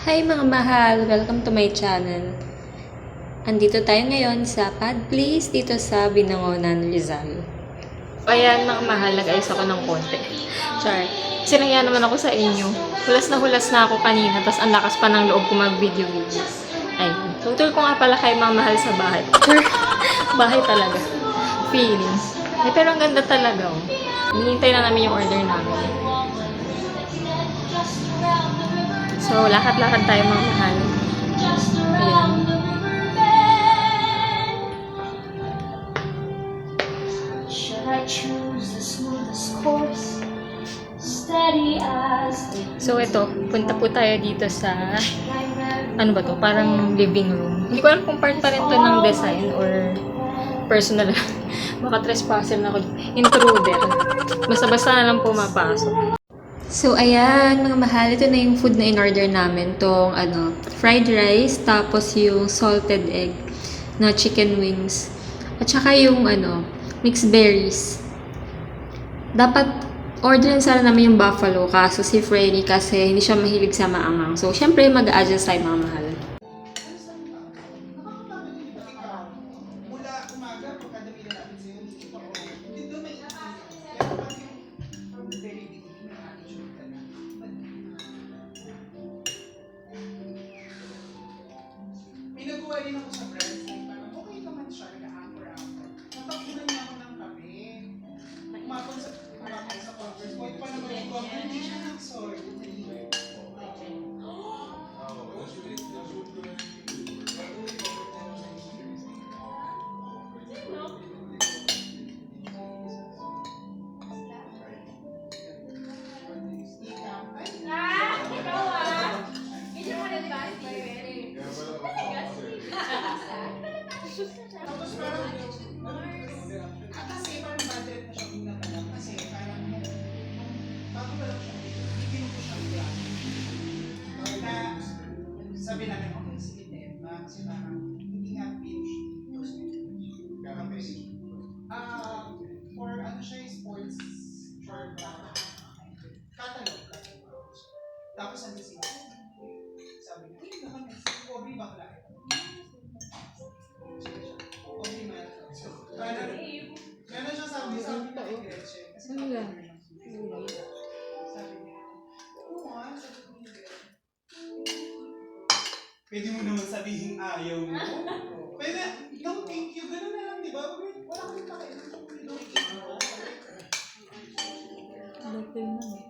Hi mga mahal! Welcome to my channel. Andito tayo ngayon sa Pad Place dito sa Binangonan, Rizal. Ayan mga mahal, nag-ayos ako ng konti. Char, sinaya naman ako sa inyo. Hulas na ako kanina, tapos ang lakas pa ng loob ko mag-video. Ay, tutul ko nga pala kay mga mahal sa bahay. Char, bahay talaga. Feeling. Ay, pero ang ganda talaga oh. Hinihintay na namin yung order namin. So, lakad-lakad tayo mga mahal. Ayan. So, ito. Punta po tayo dito sa ano ba to? Parang living room. Hindi ko alam kung part pa rin to ng design or personal. Baka trespasser na ako. Intruder. Basta-basta na lang pumapasok. So, ayan, mga mahal, ito na yung food na in-order namin. Itong, fried rice, tapos yung salted egg na chicken wings. At saka yung, mixed berries. Dapat orderin sana namin yung buffalo, kaso si Freddy kasi hindi siya mahilig sa maanghang. So, syempre, mag-a-adjust tayo, mga mahal. Pinagawa rin ako sa breast, parang okay naman siya, nag-anchor-anchor. Natakbunan niya ako ng kape. Umapon sa conference, pwede pa naman ito ako, hindi siya nag-sort. Tapos parang, kasi parang bad trip na siya kung natanap. Kasi parang, bago pa lang siya, bigyan ko siyang plan. Na, sabi namin, okay, sige din. Kasi parang, hindi nga finish. For ano siya, sports short catalog. Tapos sabi siya, sabi niya, hindi naman, Kobe bakla. Gano'n siya sabi na kay Gretchen. Kasi sabi niya, oo nga, sabi ko hindi. Pwede mo naman sabihin ayaw mo. Pwede, no thank you, gano'n na lang, di ba? Wala kang pakailan kung no thank you.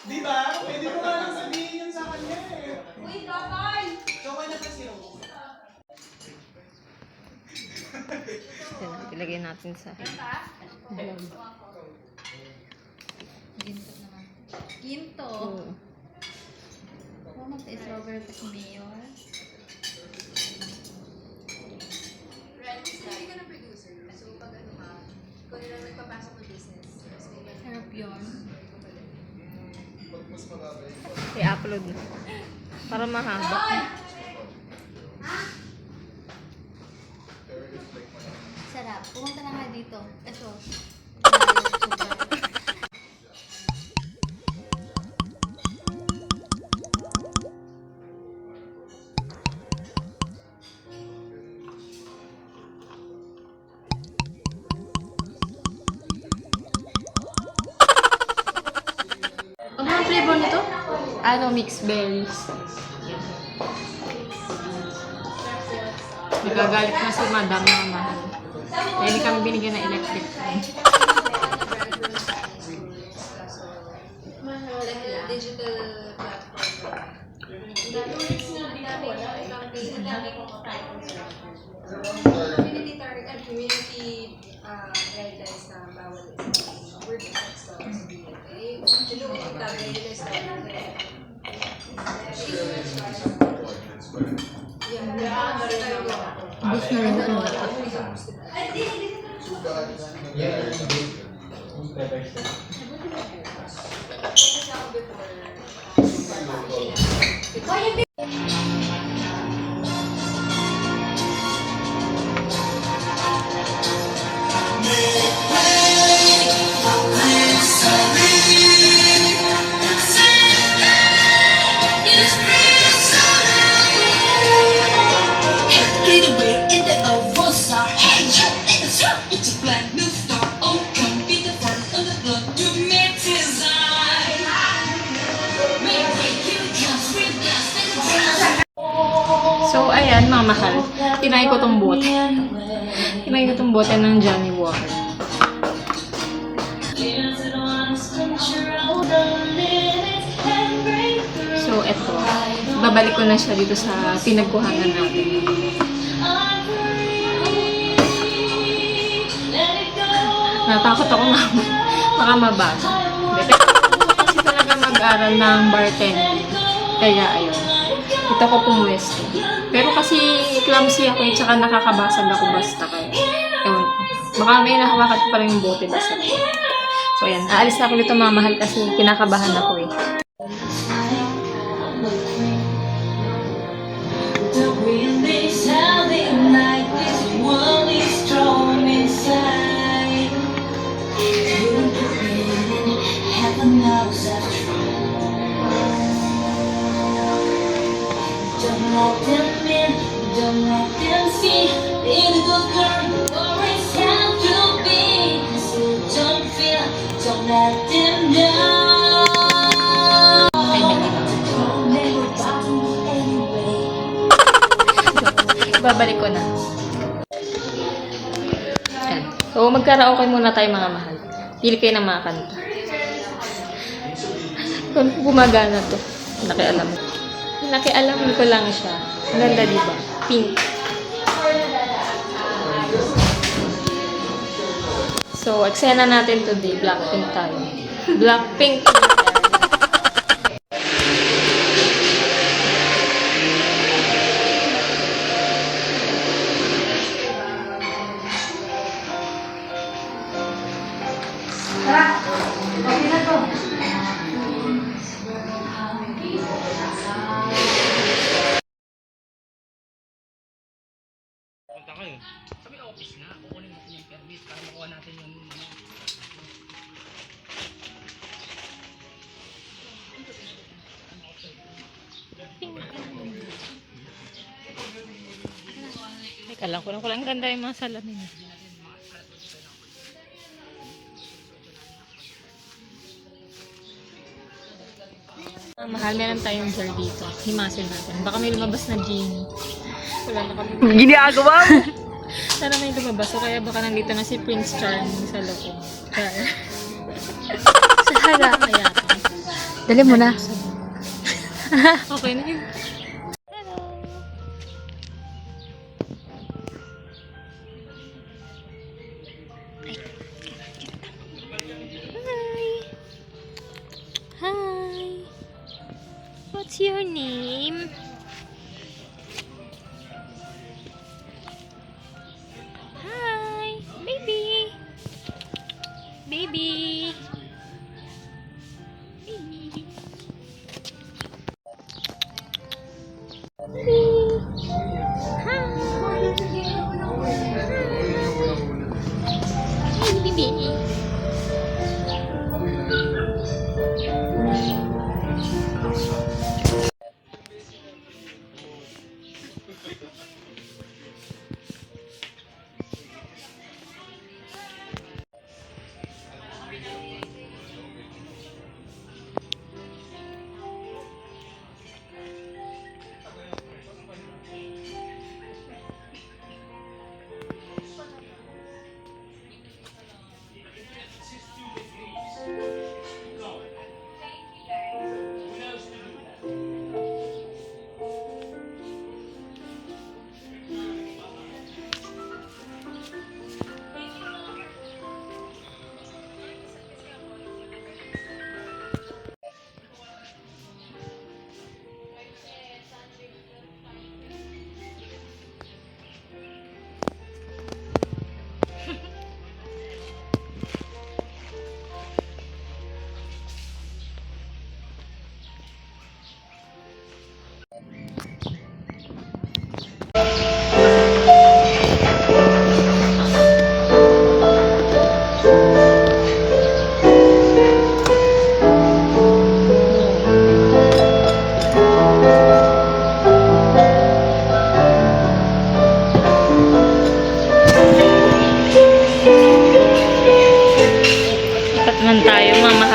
Di ba? Pwede mo nga lang sabihin yun sa kanya eh. Uy, kapal! So, wala kasi ako. Ilagay natin sa Ginto naman. Ginto? Oh, mag-is Robert Mayor. Hindi ka na producer. So, pag ano ka, ikaw nilang nagpapasok ng business. Harap yun. i-upload na. Para mahaba. Sarap. Pumunta na nga dito. Ito. Ano ang flavor nito? Mixed berries. Nagagalit na si Madam na mahal. Kaya hindi kami binigyan ng electric fan. Digital platform. Community target, community guidelines na bawal word sex sa BFA. Sino kung tagay nila sa Bus na rin ako. It's mahal, tinay ko tong bote. Tinay ko tong bote ng Johnny Walker. So, eto. Babalik ko na siya dito sa pinagkuhanan natin. Natakot ako nga. Baka mabasa. Kasi talaga mag-aral ng bartending. Kaya, ayun. Dito ko pumwesto. Pero kasi clumsy ako tsaka nakakabasag ako basta kayo. Ewan ko. Baka may nakawakat pa rin yung bote basta. So, ayan. Aalis na ako dito mga mahal kasi kinakabahan ako eh. The wind is howling like this world is strong inside. Heaven knows that's true. Don't let them in, don't let them see. Be the good girl you always have to be. So don't feel, don't let them know. Babalik ko na. Yan. So, magkaraoke muna tayo mga mahal. Pili kayo ng mga kanta. Kung gumagana to. Nakialam. Nakialaman ko lang siya. Ang ganda, diba? Pink. So, eksena natin today. Blackpink tayo. Blackpink. Punta kayo. Sa may office na, kukunin natin yung permit para makuha natin yung Teka lang, kulang ganda yung mga salamin. Mahal, meron tayong jar dito. Himasin natin. Baka may lumabas na genie. Wala na kami. Ginagawa mo? Sana may lumabas. So, kaya baka nandito na si Prince Charming sa loob. Char. Sa hala kaya. Dali mo na. Okay na yun. Hi. What's your name? Hi, baby. Baby. Baby. Hi. Baby.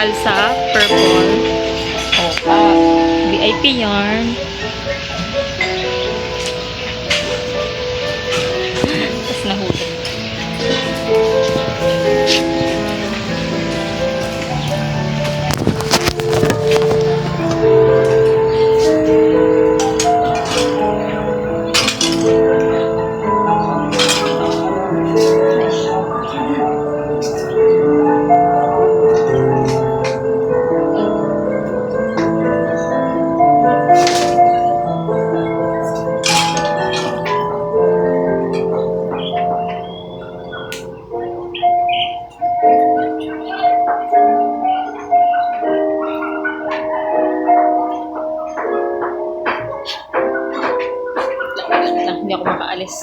mahal sa purple. Opa. VIP yarn. hindi ako makaalis.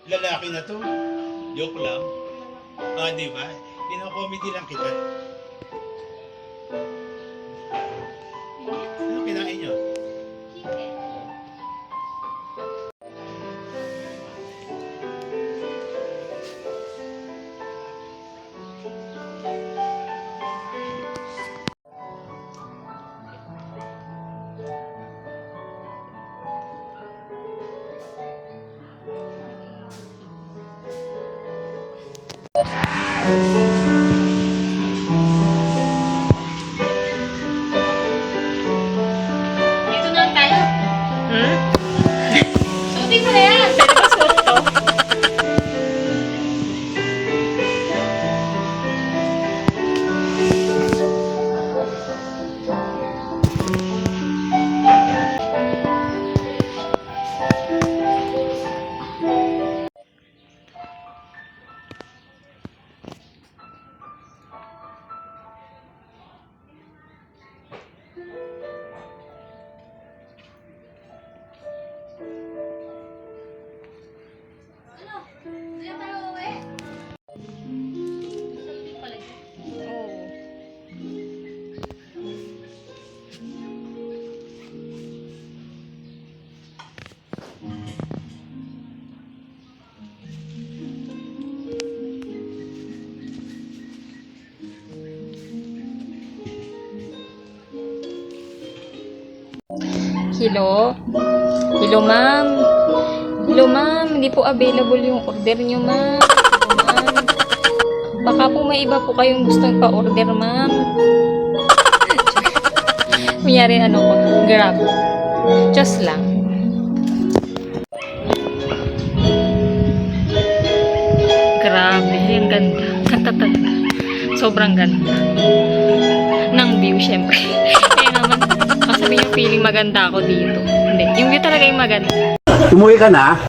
Lalaki na to. Joke lang. Ah, di ba? Comedy lang kita. Ano kinain nyo? Dito na lang tayo. Hmm? Suotin mo na yan. Pwede ba suot to? Ano? Diyan tayo uwi. Sabi pala yun. Oo. Hello? Hello, ma'am. Hello, ma'am. Hindi po available yung order niyo, ma'am. Hello, ma'am. Baka po may iba po kayong gustong pa-order, ma'am. Kunyari, ano ko, Grab. Just lang. Grabe, ang ganda. Ganda talaga. Sobrang ganda. Ng view, syempre. Kaya naman, masabi yung feeling maganda ako dito. Hindi, yung view talaga yung maganda. Umuwi ka na?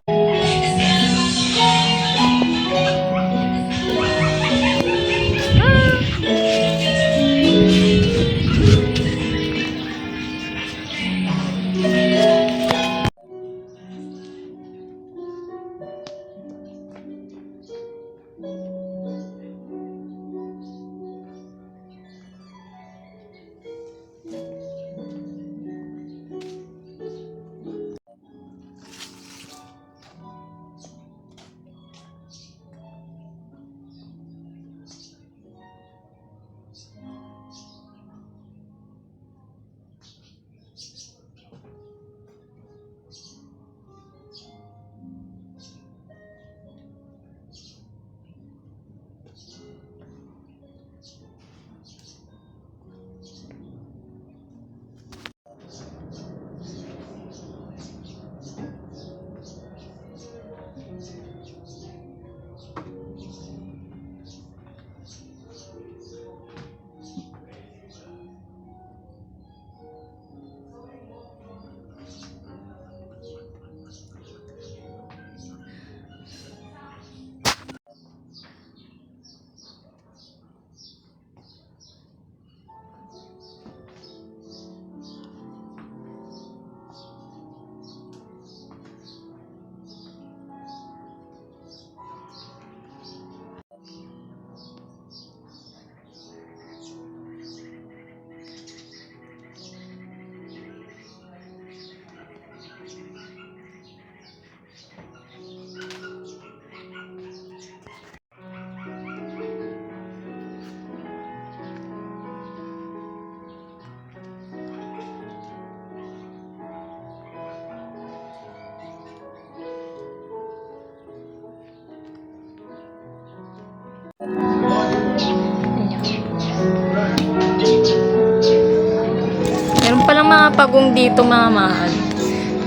Meron palang mga pagong dito, mga mahal.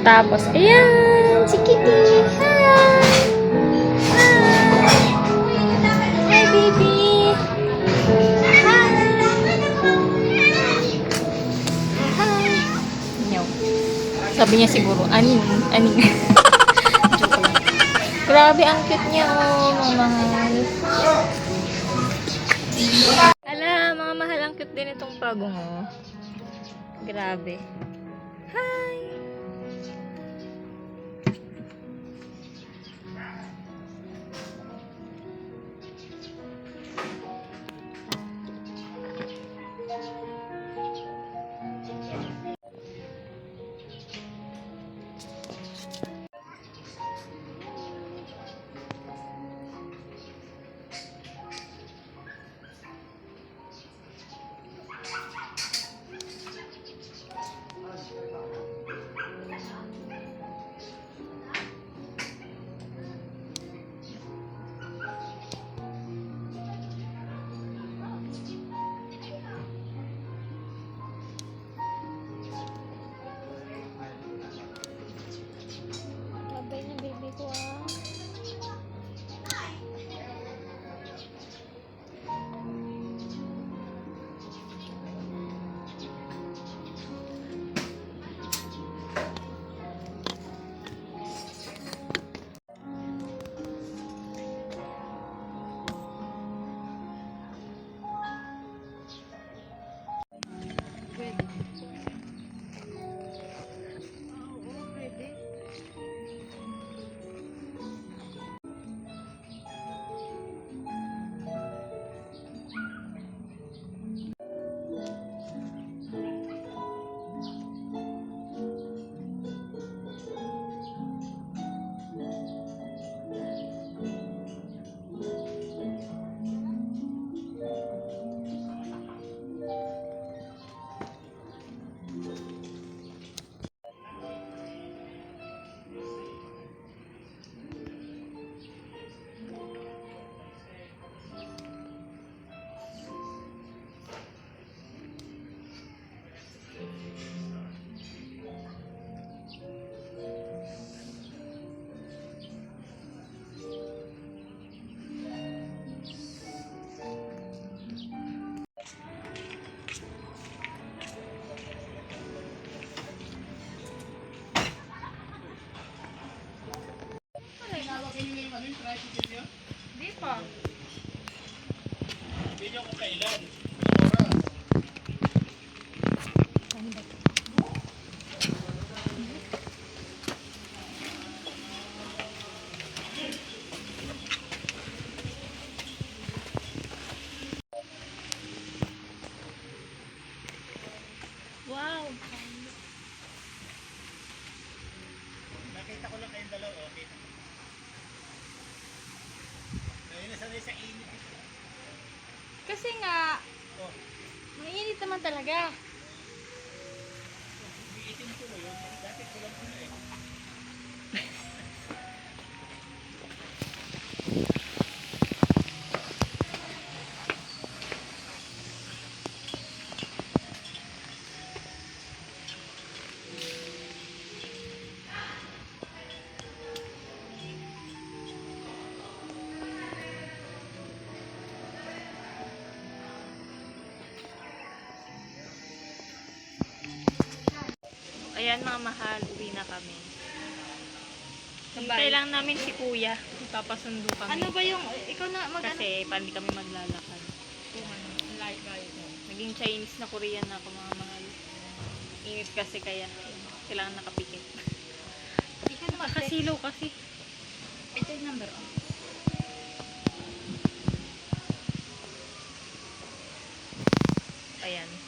Tapos, ayan, si Kitty. Hi! Hi! Hi, baby! Hi! Hi! Nyaw. Sabi niya siguro, aning. Joke lang. Grabe, ang cute niya, oh, mga mahal. Ala, mga mahal, ang cute din itong pagong, oh. Grabe. Babay na baby ko ah. Tinawag niyo yung ano yung tricycle niyo? Hindi pa. Hindi niyo kung kailan. Anong oras? Wow. Nakita ko lang kayong dalawa, okay. Dahil nasanay sa init. Kasi nga, Oh, mainit naman talaga. iitin ko mo yun. Dati ko lang sila eh. Ayan mga mahal, uwi na kami. Hintay lang namin si kuya. Papasundo kami. Ano ba yung, ikaw na Kasi pandi kami maglalakad. Naging Chinese na Korean na ako mga mahal. Init kasi kaya kailangan nakapikit. Ikaw na Nakasilaw kasi. Ito yung number. Ayan.